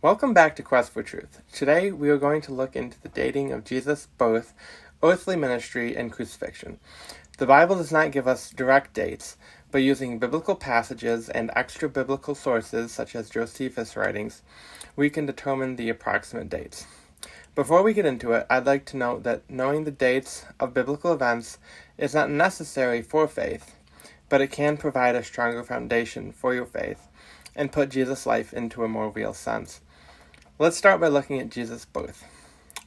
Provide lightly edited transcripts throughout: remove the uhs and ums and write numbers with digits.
Welcome back to Quest for Truth. Today we are going to look into the dating of Jesus' birth, earthly ministry, and crucifixion. The Bible does not give us direct dates, but using biblical passages and extra-biblical sources such as Josephus' writings, we can determine the approximate dates. Before we get into it, I'd like to note that knowing the dates of biblical events is not necessary for faith, but it can provide a stronger foundation for your faith and put Jesus' life into a more real sense. Let's start by looking at Jesus' birth.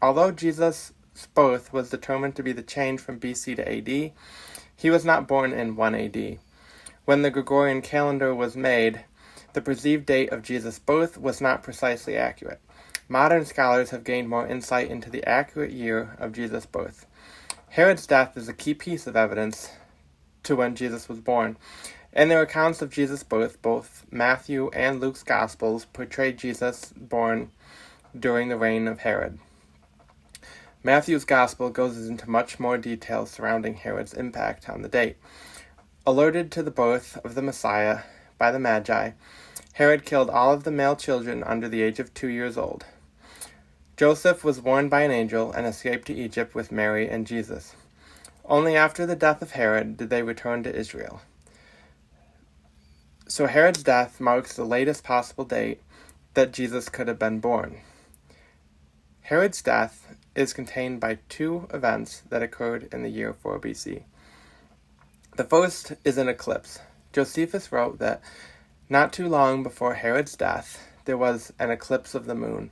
Although Jesus' birth was determined to be the change from BC to AD, he was not born in 1 AD. When the Gregorian calendar was made, the perceived date of Jesus' birth was not precisely accurate. Modern scholars have gained more insight into the accurate year of Jesus' birth. Herod's death is a key piece of evidence to when Jesus was born. In their accounts of Jesus' birth, both Matthew and Luke's Gospels portray Jesus born during the reign of Herod. Matthew's Gospel goes into much more detail surrounding Herod's impact on the date. Alerted to the birth of the Messiah by the Magi, Herod killed all of the male children under the age of 2 years old. Joseph was warned by an angel and escaped to Egypt with Mary and Jesus. Only after the death of Herod did they return to Israel. So Herod's death marks the latest possible date that Jesus could have been born. Herod's death is contained by two events that occurred in the year 4 BC. The first is an eclipse. Josephus wrote that not too long before Herod's death, there was an eclipse of the moon.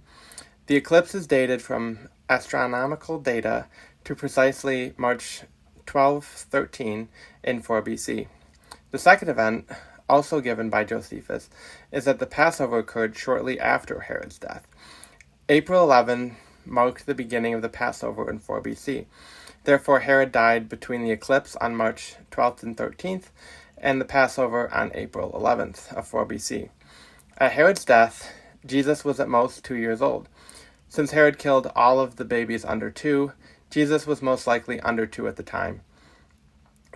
The eclipse is dated from astronomical data to precisely March 12-13 in 4 BC. The second event, also given by Josephus, is that the Passover occurred shortly after Herod's death. April 11 marked the beginning of the Passover in 4 BC. Therefore, Herod died between the eclipse on March 12th and 13th and the Passover on April 11th of 4 BC. At Herod's death, Jesus was at most 2 years old. Since Herod killed all of the babies under 2, Jesus was most likely under 2 at the time.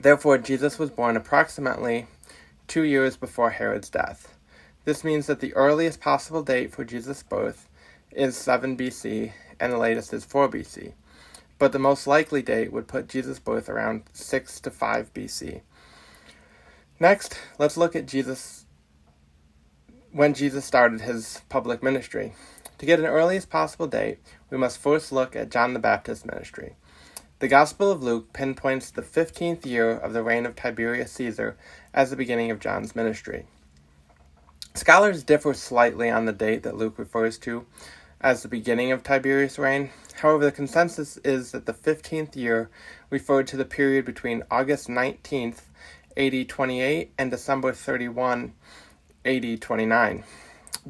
Therefore, Jesus was born approximately 2 years before Herod's death. This means that the earliest possible date for Jesus' birth is 7 BC and the latest is 4 BC. But the most likely date would put Jesus' birth around 6 to 5 BC. Next, let's look at when Jesus started his public ministry. To get an earliest possible date, we must first look at John the Baptist's ministry. The Gospel of Luke pinpoints the 15th year of the reign of Tiberius Caesar as the beginning of John's ministry. Scholars differ slightly on the date that Luke refers to as the beginning of Tiberius' reign. However, the consensus is that the 15th year referred to the period between August 19th, AD 28, and December 31, AD 29.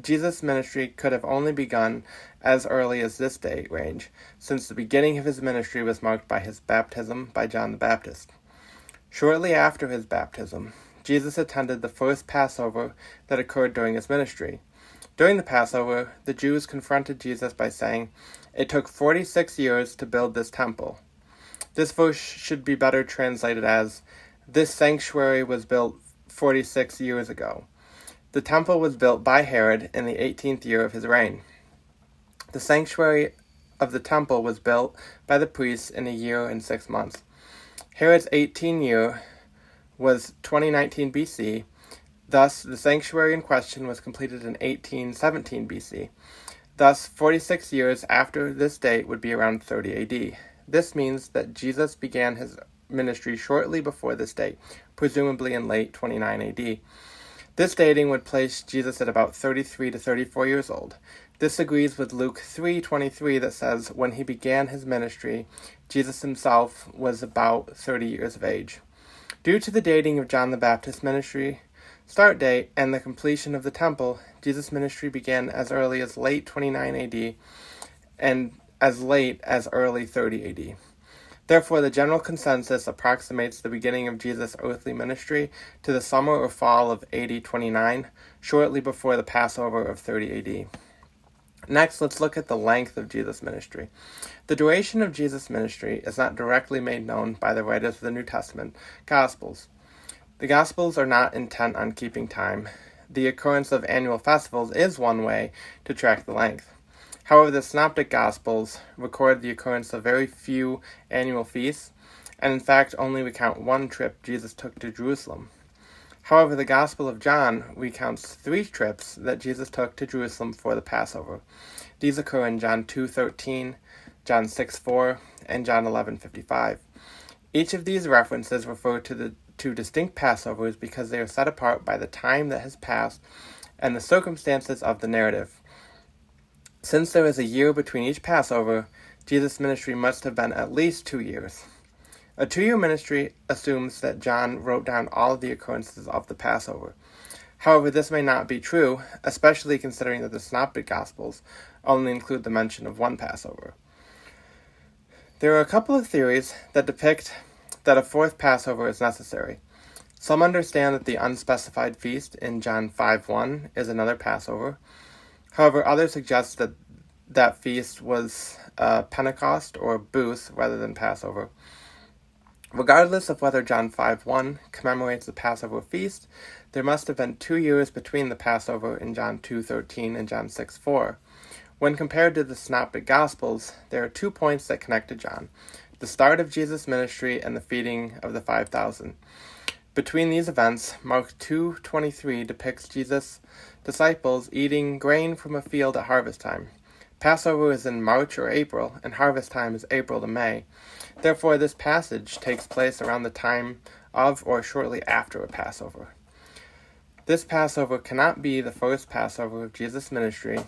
Jesus' ministry could have only begun as early as this date range, since the beginning of his ministry was marked by his baptism by John the Baptist. Shortly after his baptism, Jesus attended the first Passover that occurred during his ministry. During the Passover, the Jews confronted Jesus by saying, "It took 46 years to build this temple." This verse should be better translated as, "This sanctuary was built 46 years ago." The temple was built by Herod in the 18th year of his reign. The sanctuary of the temple was built by the priests in a year and 6 months. Herod's 18th year was 2019 BC. Thus, the sanctuary in question was completed in 1817 BC. Thus, 46 years after this date would be around 30 AD. This means that Jesus began his ministry shortly before this date, presumably in late 29 AD. This dating would place Jesus at about 33 to 34 years old. This agrees with Luke 3:23 that says, when he began his ministry, Jesus himself was about 30 years of age. Due to the dating of John the Baptist's ministry start date and the completion of the temple, Jesus' ministry began as early as late 29 AD and as late as early 30 AD. Therefore, the general consensus approximates the beginning of Jesus' earthly ministry to the summer or fall of AD 29, shortly before the Passover of 30 AD. Next, let's look at the length of Jesus' ministry. The duration of Jesus' ministry is not directly made known by the writers of the New Testament Gospels. The Gospels are not intent on keeping time. the occurrence of annual festivals is one way to track the length. However, the Synoptic Gospels record the occurrence of very few annual feasts, and in fact only recount one trip Jesus took to Jerusalem. However, the Gospel of John recounts 3 trips that Jesus took to Jerusalem for the Passover. These occur in John 2:13, John 6:4, and John 11:55. Each of these references refer to distinct Passovers because they are set apart by the time that has passed and the circumstances of the narrative. Since there is a year between each Passover, Jesus' ministry must have been at least 2 years. A 2-year ministry assumes that John wrote down all of the occurrences of the Passover. However, this may not be true, especially considering that the Synoptic Gospels only include the mention of one Passover. There are a couple of theories that depict that a 4th Passover is necessary. Some understand that the unspecified feast in John 5:1 is another Passover. However, others suggest that that feast was Pentecost or Booth rather than Passover. Regardless of whether John 5:1 commemorates the Passover feast, there must have been 2 years between the Passover in John 2:13 and John 6:4. When compared to the Synoptic Gospels, there are 2 points that connect to John: the start of Jesus' ministry and the feeding of the 5,000. Between these events, Mark 2:23 depicts Jesus' disciples eating grain from a field at harvest time. Passover is in March or April, and harvest time is April to May. Therefore, this passage takes place around the time of or shortly after a Passover. This Passover cannot be the first Passover of Jesus' ministry,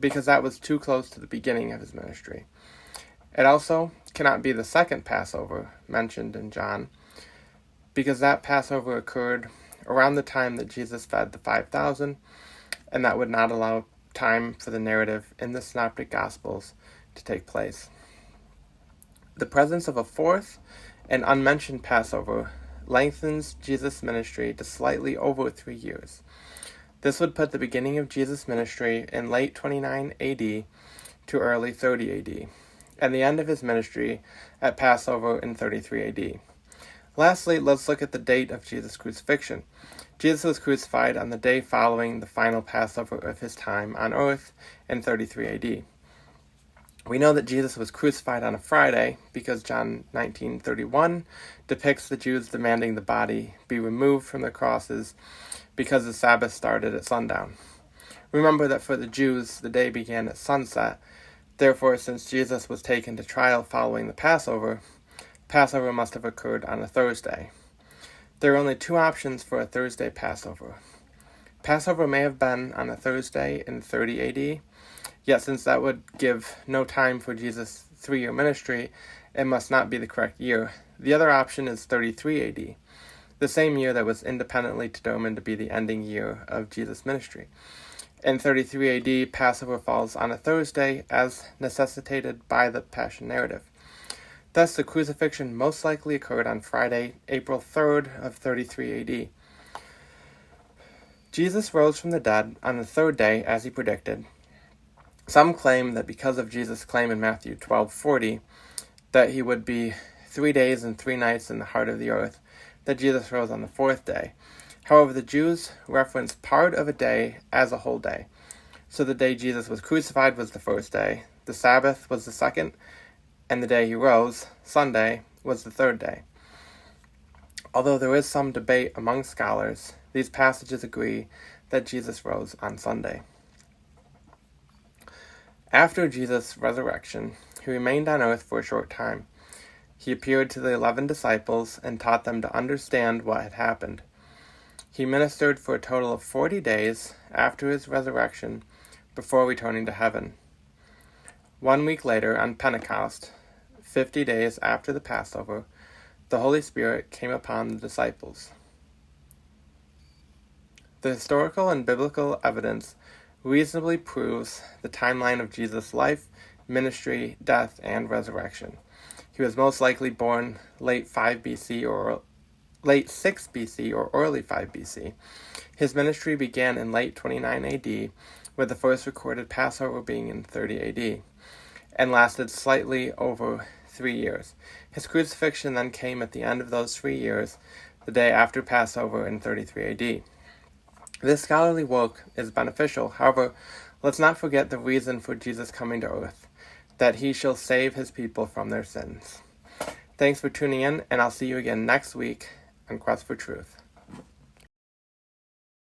because that was too close to the beginning of his ministry. It also cannot be the second Passover mentioned in John, because that Passover occurred around the time that Jesus fed the 5,000, and that would not allow time for the narrative in the Synoptic Gospels to take place. The presence of a 4th and unmentioned Passover lengthens Jesus' ministry to slightly over 3 years. This would put the beginning of Jesus' ministry in late 29 AD to early 30 AD, and the end of his ministry at Passover in 33 AD. Lastly, let's look at the date of Jesus' crucifixion. Jesus was crucified on the day following the final Passover of his time on earth in 33 AD. We know that Jesus was crucified on a Friday because John 19:31 depicts the Jews demanding the body be removed from their crosses because the Sabbath started at sundown. Remember that for the Jews, the day began at sunset. Therefore, since Jesus was taken to trial following the Passover, Passover must have occurred on a Thursday. There are only 2 options for a Thursday Passover. Passover may have been on a Thursday in 30 AD, yet since that would give no time for Jesus' 3-year ministry, it must not be the correct year. The other option is 33 AD, the same year that was independently determined to be the ending year of Jesus' ministry. In 33 AD, Passover falls on a Thursday as necessitated by the Passion narrative. Thus, the crucifixion most likely occurred on Friday, April 3rd of 33 AD. Jesus rose from the dead on the 3rd day, as he predicted. Some claim that because of Jesus' claim in Matthew 12:40 that he would be 3 days and 3 nights in the heart of the earth, that Jesus rose on the 4th day. However, the Jews reference part of a day as a whole day. So the day Jesus was crucified was the 1st day, the Sabbath was the 2nd, and the day he rose, Sunday, was the 3rd day. Although there is some debate among scholars, these passages agree that Jesus rose on Sunday. After Jesus' resurrection, he remained on earth for a short time. He appeared to the 11 disciples and taught them to understand what had happened. He ministered for a total of 40 days after his resurrection before returning to heaven. 1 week later, on Pentecost, 50 days after the Passover, the Holy Spirit came upon the disciples. The historical and biblical evidence reasonably proves the timeline of Jesus' life, ministry, death, and resurrection. He was most likely born late 5 BC or late 6 BC or early 5 BC. His ministry began in late 29 AD, with the first recorded Passover being in 30 AD, and lasted slightly over 3 years. His crucifixion then came at the end of those 3 years, the day after Passover in 33 AD. This scholarly work is beneficial. However, let's not forget the reason for Jesus coming to earth, that he shall save his people from their sins. Thanks for tuning in, and I'll see you again next week on Quest for Truth.